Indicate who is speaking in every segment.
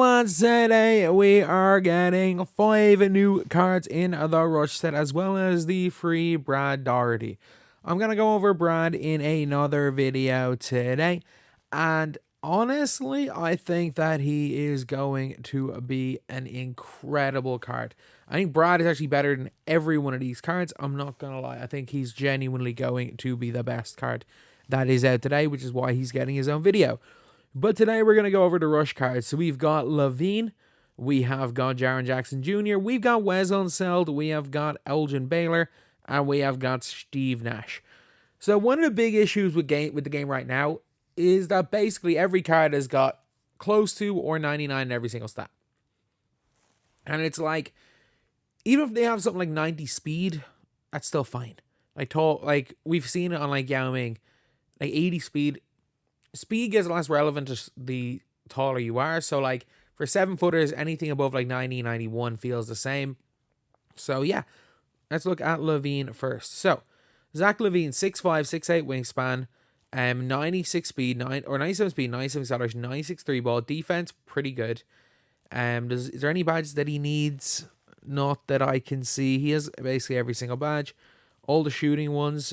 Speaker 1: And today we are getting 5 new cards in the rush set as well as the free Brad Doherty. I'm going to go over Brad in another video today, and honestly I think that he is going to be an incredible card. I think Brad is actually better than every one of these cards. I'm not going to lie. I think he's genuinely going to be the best card that is out today, which is why he's getting his own video. But today we're going to go over the rush cards. So we've got Lavine, we have got Jaren Jackson Jr., we've got Wes Unseld, we have got Elgin Baylor, and we have got Steve Nash. So one of the big issues with the game right now is that basically every card has got close to or 99 in every single stat. And it's like, even if they have something like 90 speed, that's still fine. Like we've seen it on like Yao Ming, like 80 speed. Speed gets less relevant as the taller you are. So like for 7-footers, anything above like 90, 91 feels the same. So yeah, let's look at Lavine first. So Zach Lavine, 6'5", 6'8" wingspan, 96 speed, 97 speed, 97 acceleration, 96 3 ball defense, pretty good. Is there any badges that he needs? Not that I can see. He has basically every single badge, all the shooting ones.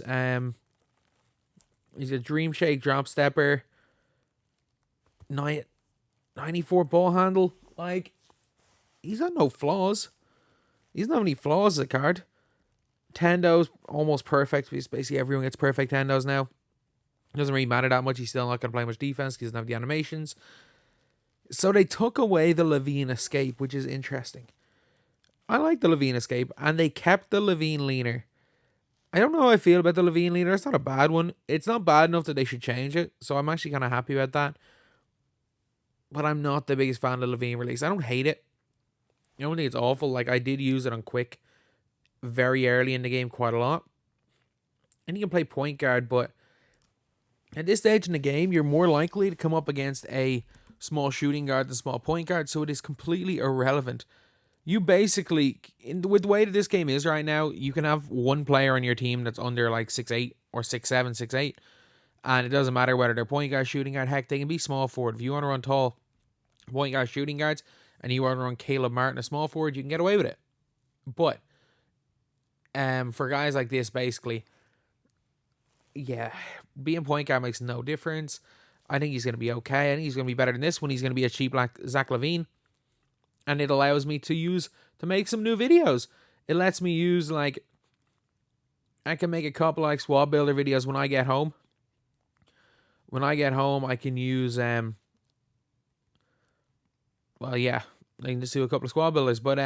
Speaker 1: He's a Dream Shake drop stepper. 94 ball handle. Like, he's got no flaws. He doesn't have any flaws as a card. Tendo's almost perfect. Because basically everyone gets perfect Tendos now. It doesn't really matter that much. He's still not going to play much defense because he doesn't have the animations. So they took away the Lavine escape, which is interesting. I like the Lavine escape, and they kept the Lavine leaner. I don't know how I feel about the Lavine leader. It's not a bad one. It's not bad enough that they should change it. So I'm actually kind of happy about that. But I'm not the biggest fan of the Lavine release. I don't hate it. I don't think it's awful. Like, I did use it on quick very early in the game quite a lot. And you can play point guard, but at this stage in the game, you're more likely to come up against a small shooting guard than small point guard. So it is completely irrelevant. You basically, with the way that this game is right now, you can have one player on your team that's under like 6'8" or 6'7", 6'8", and it doesn't matter whether they're point guard, shooting guard. Heck, they can be small forward. If you want to run tall point guard, shooting guards, and you want to run Caleb Martin, a small forward, you can get away with it. But for guys like this, basically, yeah, being point guard makes no difference. I think he's going to be okay. I think he's going to be better than this one. He's going to be a cheap like Zach Lavine. And it allows me to make some new videos. It lets me use, like, I can make a couple like squad builder videos when I get home. When I get home, I can use, well, yeah, I can just do a couple of squad builders. But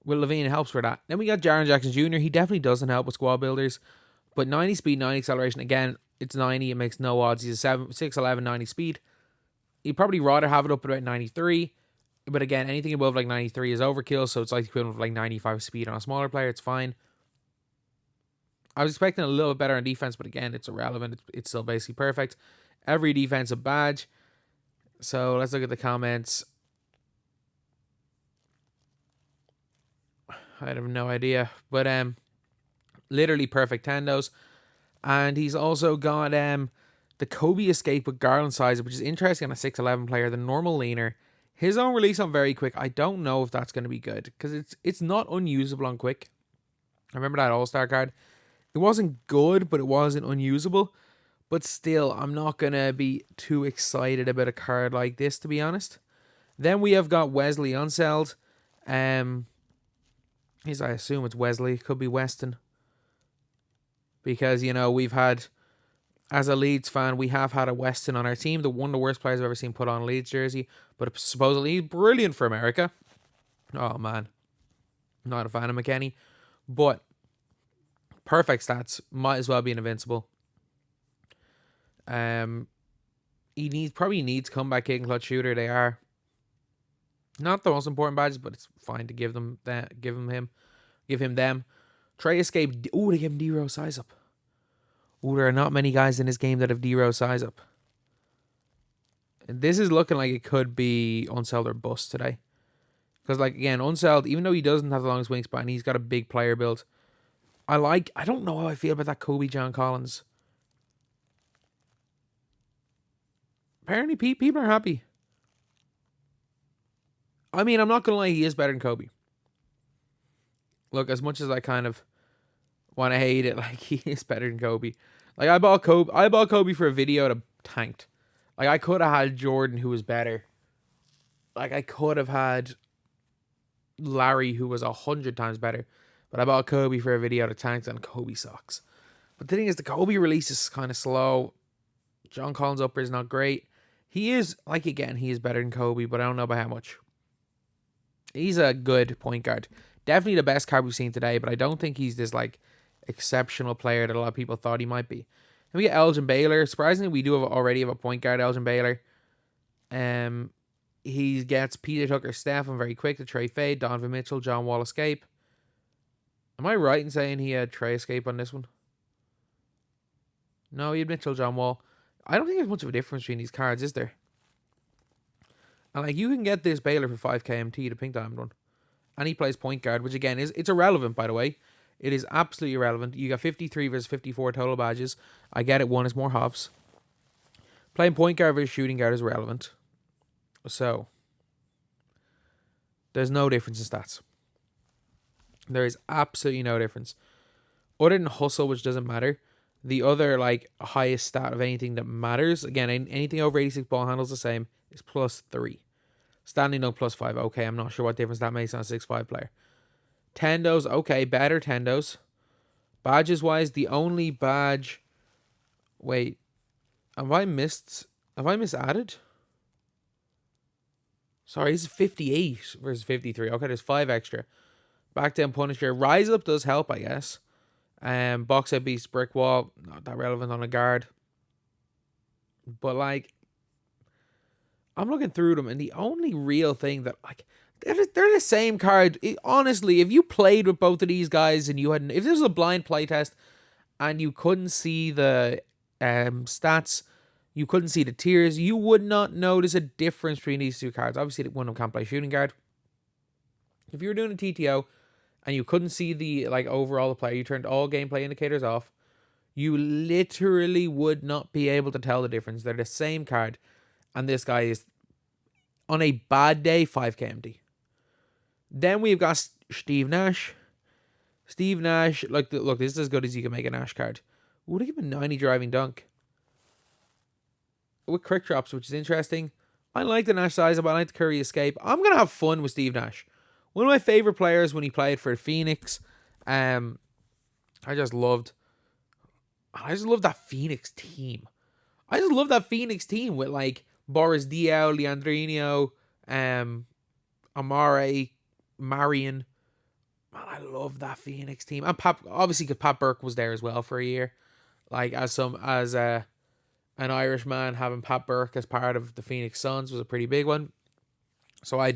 Speaker 1: with Lavine, it helps for that. Then we got Jaren Jackson Jr. He definitely doesn't help with squad builders. But 90 speed, 90 acceleration. Again, it's 90. It makes no odds. He's a 6'11", 90 speed. He'd probably rather have it up at about 93. But again, anything above like 93 is overkill, so it's like the equivalent of like 95 speed on a smaller player. It's fine. I was expecting a little bit better on defense, but again, it's irrelevant. It's still basically perfect. Every defensive badge. So let's look at the comments. I have no idea. But literally perfect Tendos. And he's also got the Kobe escape with Garland size, which is interesting on a 6'11 player. The normal leaner. His own release on very quick, I don't know if that's going to be good. Because it's not unusable on quick. I remember that All-Star card. It wasn't good, but it wasn't unusable. But still, I'm not going to be too excited about a card like this, to be honest. Then we have got Wesley Unseld. I assume it's Wesley. Could be Weston. Because, you know, we've had... As a Leeds fan, we have had a Weston on our team. One of the worst players I've ever seen put on a Leeds jersey. But supposedly he's brilliant for America. Oh, man. Not a fan of McKennie. But perfect stats. Might as well be an invincible. He probably needs comeback kick and clutch shooter. They are not the most important badges, but it's fine to give them that. Give him them. Trey escape. Ooh, they give him D-Row size up. Ooh, there are not many guys in this game that have D-Row size up. And this is looking like it could be Unseld or bust today. Because, like, again, Unseld, even though he doesn't have the longest wingspan, he's got a big player build. I don't know how I feel about that Kobe John Collins. Apparently, people are happy. I mean, I'm not gonna lie, he is better than Kobe. Look, as much as I kind of want to hate it, like, he is better than Kobe. Like, I bought Kobe for a video that tanked. Like, I could have had Jordan, who was better. Like, I could have had Larry, who was 100 times better. But I bought Kobe for a video that tanked, and Kobe sucks. But the thing is, the Kobe release is kind of slow. John Collins' upper is not great. He is, like, again, he is better than Kobe, but I don't know by how much. He's a good point guard. Definitely the best card we've seen today, but I don't think he's this, like, exceptional player that a lot of people thought he might be. And we get Elgin Baylor. Surprisingly, we do already have a point guard, Elgin Baylor. He gets Peter Tucker, Stephen very quick to Trey Fade, Donovan Mitchell, John Wall escape. Am I right in saying he had Trey escape on this one? No, he had Mitchell, John Wall. I don't think there's much of a difference between these cards, is there? And like, you can get this Baylor for 5k MT, the pink diamond one. And he plays point guard, which again it's irrelevant, by the way. It is absolutely irrelevant. You got 53 versus 54 total badges. I get it, one is more hops. Playing point guard versus shooting guard is relevant. So, there's no difference in stats. There is absolutely no difference. Other than hustle, which doesn't matter. The other, like, highest stat of anything that matters, again, anything over 86 ball handles the same, is +3. Standing dunk +5. Okay, I'm not sure what difference that makes on a 6'5 player. Tendos, okay, better tendos. Badges wise, the only badge. Wait, have I misadded? Sorry, this is 58 versus 53. Okay, there's 5 extra. Back down Punisher. Rise up does help, I guess. Box out beast, brick wall, not that relevant on a guard. But like, I'm looking through them, and the only real thing that, like, they're the same card. Honestly, if you played with both of these guys and if this was a blind playtest and you couldn't see the stats, you couldn't see the tiers, you would not notice a difference between these two cards. Obviously, one of them can't play shooting guard. If you were doing a TTO and you couldn't see the, like, overall the player, you turned all gameplay indicators off, you literally would not be able to tell the difference. They're the same card. And this guy is, on a bad day, 5k MT. Then we've got Steve Nash. Steve Nash, look, this is as good as you can make a Nash card. Would I give him a 90 driving dunk? With quick drops, which is interesting. I like the Nash size, but I like the Curry escape. I'm going to have fun with Steve Nash. One of my favorite players when he played for Phoenix. I just loved that Phoenix team. I just love that Phoenix team with, like, Boris Diaw, Leandrinho, Amare, Marion. Man, I love that Phoenix team. And obviously, because Pat Burke was there as well for a year. Like, as an Irish man, having Pat Burke as part of the Phoenix Suns was a pretty big one. So I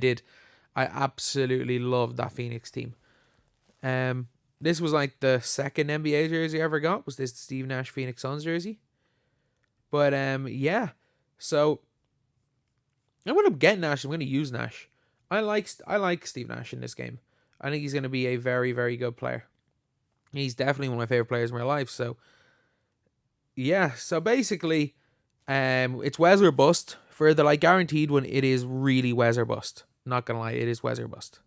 Speaker 1: absolutely loved that Phoenix team. This was like the second NBA jersey I ever got. Was this Steve Nash Phoenix Suns jersey? But yeah. So I'm gonna get Nash. I'm gonna use Nash. I like Steve Nash in this game. I think he's gonna be a very, very good player. He's definitely one of my favorite players in my life. So yeah. So basically, it's Wes or bust. For the, like, guaranteed one, it is really Wes or bust. Not gonna lie, it is Wes or bust.